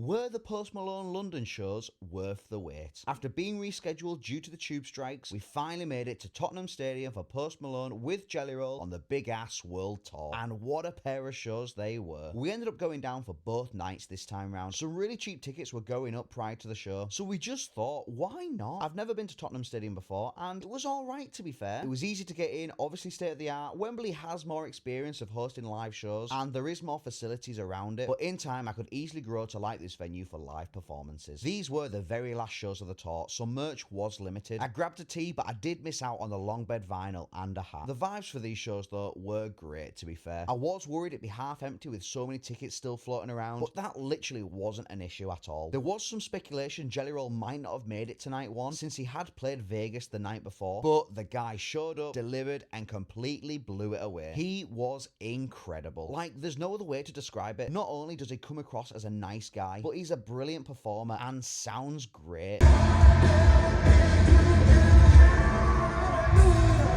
Were the Post Malone London shows worth the wait? After being rescheduled due to the tube strikes, we finally made it to Tottenham Stadium for Post Malone with Jelly Roll on the big ass world tour. And what a pair of shows they were. We ended up going down for both nights this time round. Some really cheap tickets were going up prior to the show, so we just thought, why not? I've never been to Tottenham Stadium before, and it was alright to be fair. It was easy to get in, obviously state of the art. Wembley has more experience of hosting live shows, and there is more facilities around it, but in time I could easily grow to like this venue for live performances. These were the very last shows of the tour, so merch was limited. I grabbed a tee, but I did miss out on the long bed vinyl and a hat. The vibes for these shows though were great, to be fair. I was worried it'd be half empty with so many tickets still floating around, but that literally wasn't an issue at all. There was some speculation Jelly Roll might not have made it to night one, since he had played Vegas the night before, but the guy showed up, delivered, and completely blew it away. He was incredible. Like, there's no other way to describe it. Not only does he come across as a nice guy, but he's a brilliant performer and sounds great.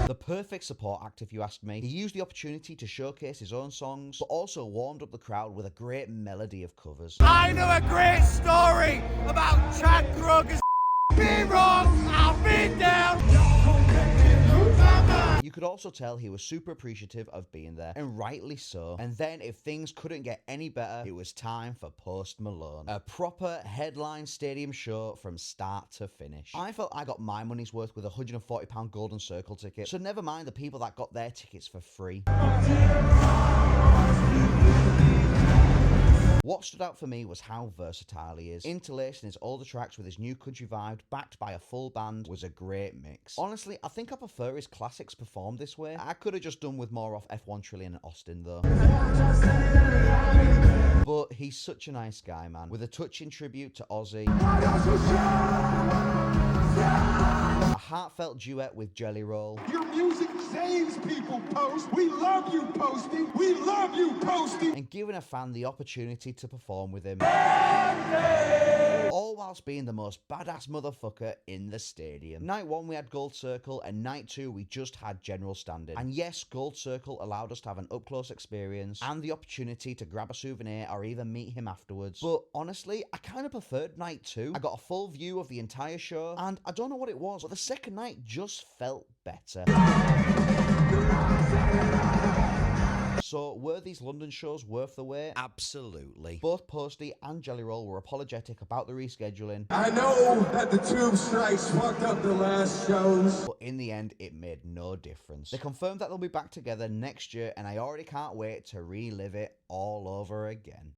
The perfect support act, if you ask me. He used the opportunity to showcase his own songs, but also warmed up the crowd with a great melody of covers. I know a great story about Chad Kroger's be wrong, I'll be down. You could also tell he was super appreciative of being there, and rightly so. And then, if things couldn't get any better, it was time for Post Malone. A proper headline stadium show from start to finish. I felt I got my money's worth with a £140 Golden Circle ticket, so never mind the people that got their tickets for free. What stood out for me was how versatile he is. Interlacing his older tracks with his new country vibe, backed by a full band, was a great mix. Honestly, I think I prefer his classics performed this way. I could have just done with more off F1 Trillion and Austin though. But he's such a nice guy, man, with a touching tribute to Ozzy, a heartfelt duet with Jelly Roll. Your music saves people, Post. We love you, Posty. We love you, Posty. And giving a fan the opportunity to perform with him. All whilst being the most badass motherfucker in the stadium. Night one we had Gold Circle, and night two we just had general standing. And yes, Gold Circle allowed us to have an up-close experience and the opportunity to grab a souvenir or even meet him afterwards. But honestly, I kind of preferred night two. I got a full view of the entire show, and I don't know what it was, but the second night just felt better. So, were these London shows worth the wait? Absolutely. Both Posty and Jelly Roll were apologetic about the rescheduling. I know that the tube strikes fucked up the last shows, but in the end, it made no difference. They confirmed that they'll be back together next year, and I already can't wait to relive it all over again.